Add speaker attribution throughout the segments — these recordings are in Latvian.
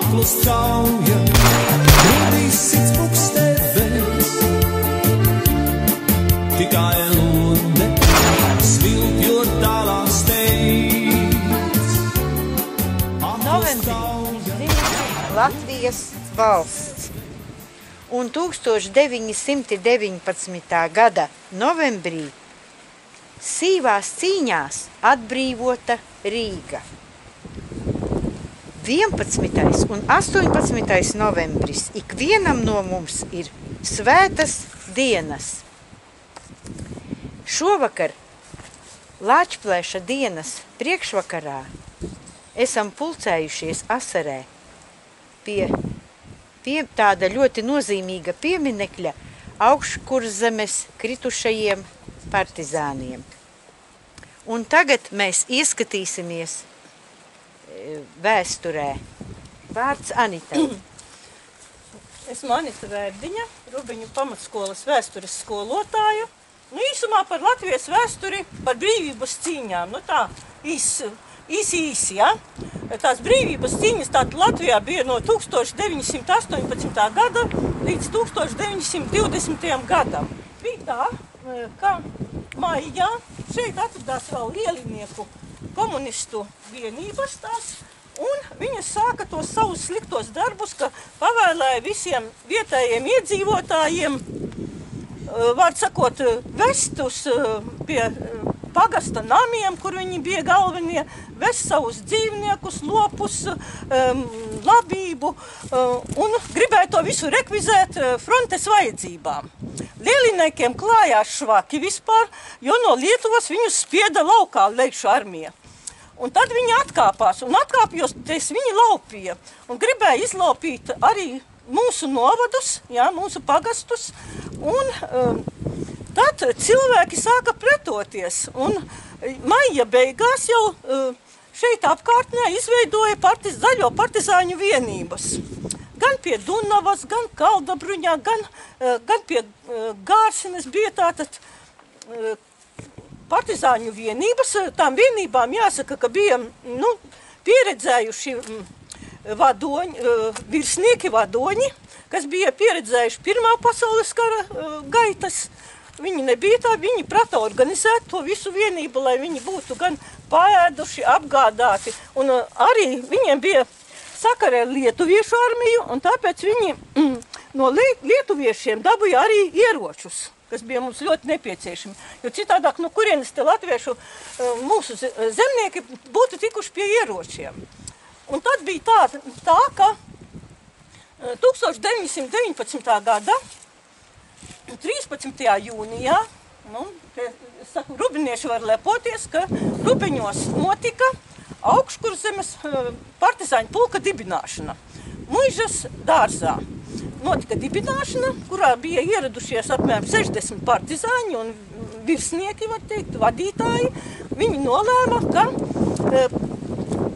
Speaker 1: aklus kauja, grūtīs sits pukstēvēs. Tikai lunde svilpjot tālāk steidz.
Speaker 2: Novembris Latvijas valsts. Un 1919. gada novembrī sīvās cīņās atbrīvota Rīga. 11. un 18. novembris ikvienam no mums ir svētas dienas. Šovakar Lāčplēša dienas priekšvakarā esam pulcējušies Asarē pie tāda ļoti nozīmīga pieminekļa Augškurzemes kritušajiem partizāniem. Un tagad mēs ieskatīsimies vēsturē. Vārds Anitai.
Speaker 3: Esmu Anita Vērdiņa, Rubiņu pamatskolas vēstures skolotāja. Īsumā par Latvijas vēsturi, par brīvības cīņām. Tā, īsi, ja? Tās brīvības cīņas tātad Latvijā bija no 1918. gada līdz 1920. gadam. Bija tā, ka maijā šeit atradās vēl lielinieku komunistu vienības tās, un viņas sāka tos savus sliktos darbus, ka pavēlēja visiem vietējiem iedzīvotājiem, vārds sakot, vestus pie pagasta namiem, kur viņi bija galvenie, vest savus dzīvniekus, lopus, labību, un gribēja to visu rekvizēt frontes vajadzībām. Lieliniekiem klājās švaki vispār, jo no Lietuvas viņus spieda laukā leikšu armija. Un tad viņi atkāpās, un atkāpjoties viņi laupīja, un gribēja izlaupīt arī mūsu novadus, jā, mūsu pagastus, un tad cilvēki sāka pretoties, un maija beigās jau šeit apkārtnē izveidoja zaļo partizāņu vienības. Gan pie Dunavas, gan Kaldabruņā, gan pie Gārsinas bija tātad partizāņu vienības. Tām vienībām jāsaka, ka bija pieredzējuši virsnieki vadoņi, kas bija pieredzējuši Pirmā pasaules kara gaitas. Viņi nebija tā, viņi prata organizēt to visu vienību, lai viņi būtu gan paēduši, apgādāti. Un arī viņiem bija sakara ar lietuviešu armiju, un tāpēc viņi no lietuviešiem dabūja arī ieročus, kas bija mums ļoti nepieciešami. Jo citādāk, no kurienes te latviešu mūsu zemnieki būtu tikuši pie ieročiem. Un tad bija tā ka 1919. gada 13. jūnijā, rubinieši var lepoties, ka Rubiņos notika Augškurzemes partizāņu pulka dibināšana. Muižas dārzā notika dibināšana, kurā bija ieradušies apmēram 60 partizāņi un virsnieki, var teikt, vadītāji. Viņi nolēma, ka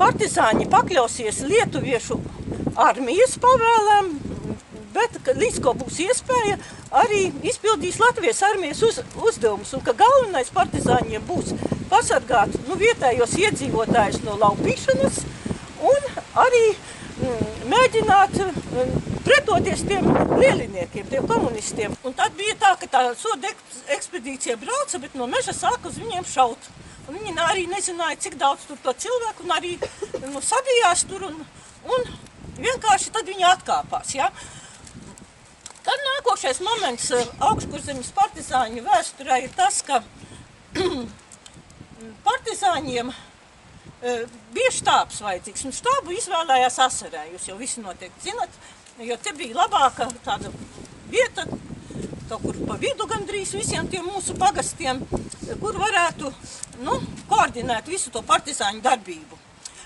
Speaker 3: partizāņi pakļausies lietuviešu armijas pavēlēm, bet līdz ko būs iespēja, arī izpildīs Latvijas armijas uzdevumus, un ka galvenais partizāņiem būs pasargāt vietējos iedzīvotājus no laupīšanas un arī mēģināt pretoties tiem lieliniekiem, tiem komunistiem. Un tad bija tā, ka tā soda ekspedīcija brauca, bet no meža sāka uz viņiem šaut. Un viņi arī nezināja, cik daudz tur to cilvēku, un arī sabijās tur, un vienkārši tad viņi atkāpās, ja? Tad nākošais moments Augškurzemes partizāņu vēsturē ir tas, ka partizāņiem bija štābs vajadzīgs, un štābu izvēlējās Asarē, jūs jau visi noteikti zinat, jo te bija labāka tāda vieta, kaut kur pa vidu gandrīz visiem tiem mūsu pagastiem, kur varētu koordinēt visu to partizāņu darbību.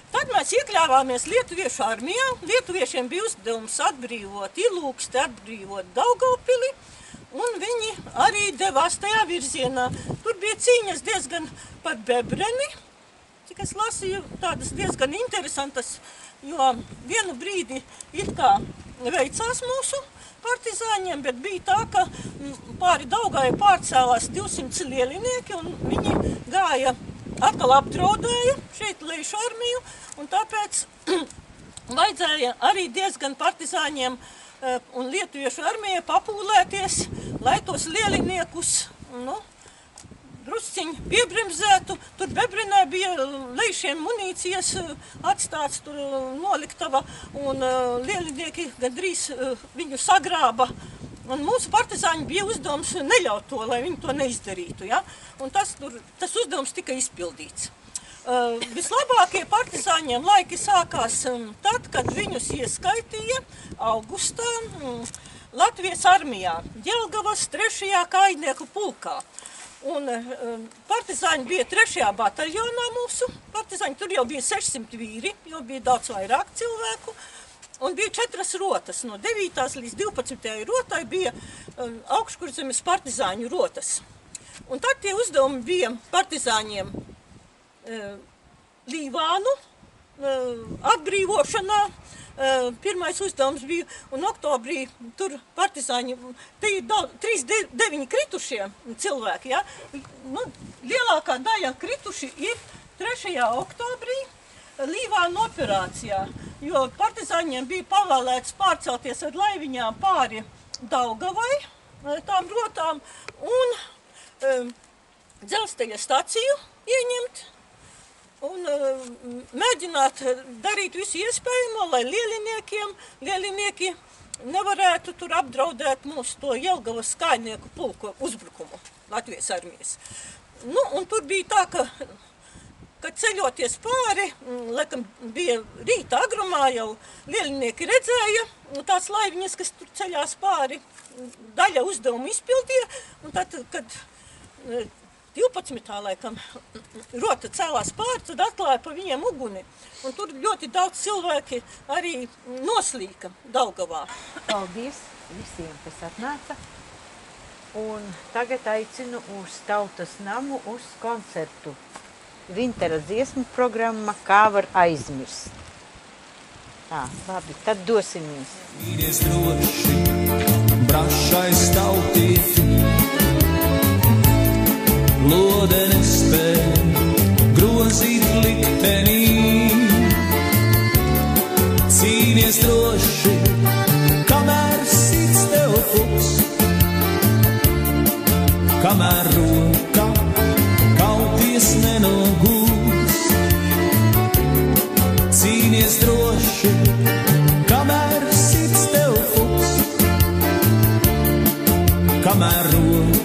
Speaker 3: Tad mēs iekļāvāmies lietuviešu armijā. Lietuviešiem bija uzdevums atbrīvot Ilūksti, atbrīvot Daugavpili, un viņi arī devās tajā virzienā. Tur bija cīņas diezgan par Bebreni, cik es lasīju, tādas diezgan interesantas, jo vienu brīdi it kā veicās mūsu partizāņiem, bet bija tā, ka pāri Daugavai pārcēlās 200 lielinieki, un viņi gāja atkal apdraudēja šeit lejušu armiju, un tāpēc vajadzēja arī diezgan partizāņiem un lietuviešu armijai papūlēties, lai tos lieliniekus, drusciņi piebremzētu. Tur Bebrinē bija leišiem munīcijas atstāts, tur noliktava, un lielinieki gandrīz viņu sagrāba. Un mūsu partizāņi bija uzdevums neļaut to, lai viņi to neizdarītu, ja? Un tas uzdevums tika izpildīts. Vislabākie partizāņiem laiki sākās tad, kad viņus ieskaitīja augustā Latvijas armijā, Jelgavas 3. kājnieku pulkā. Un partizāņi bija 3. bataljonā mūsu partizāņi, tur jau bija 600 vīri, jau bija daudz vairāk cilvēku, un bija 4 rotas, no 9. līdz 12. rotai bija augškurzemes partizāņu rotas. Un tad tie uzdevumi bija partizāņiem Līvānu atbrīvošanā. Pirmais uzdevums bija, un oktobrī tur partizāņi, te ir 39 kritušie cilvēki, ja? Lielākā daļa krituši ir 3. oktobrī Līvānu operācijā, jo partizāņiem bija pavēlēts pārcelties ar laiviņām pāri Daugavai, tām rotām, un dzelzceļa staciju ieņemt, un mēģināt darīt visu iespējamo, lai lielinieki nevarētu tur apdraudēt mūsu to Jelgavas kājnieku pulku uzbrukumu Latvijas armijas. Un tur bija tā, kad ceļoties pāri, laikam bija rīta agrumā, jau lielinieki redzēja tās laiviņas, kas tur ceļās pāri, daļa uzdevumu izpildīja, un tad, kad 12. laikam rota cēlās pāri, tad atklāja pa viņiem uguni. Un tur ļoti daudz cilvēki arī noslīka Daugavā.
Speaker 2: Paldies visiem, kas atnāca. Un tagad aicinu uz Tautas namu uz koncertu. Vintera dziesmu programma Kā var aizmirst. Tā, labi, tad dosimies.
Speaker 1: Vīries droši, brašais tautiet, lode nespēj grozīt liktenī. Cīnies droši, kamēr sits tev puks, kamēr roka kauties nenogūs. Cīnies droši, kamēr sits tev puks, kamēr roka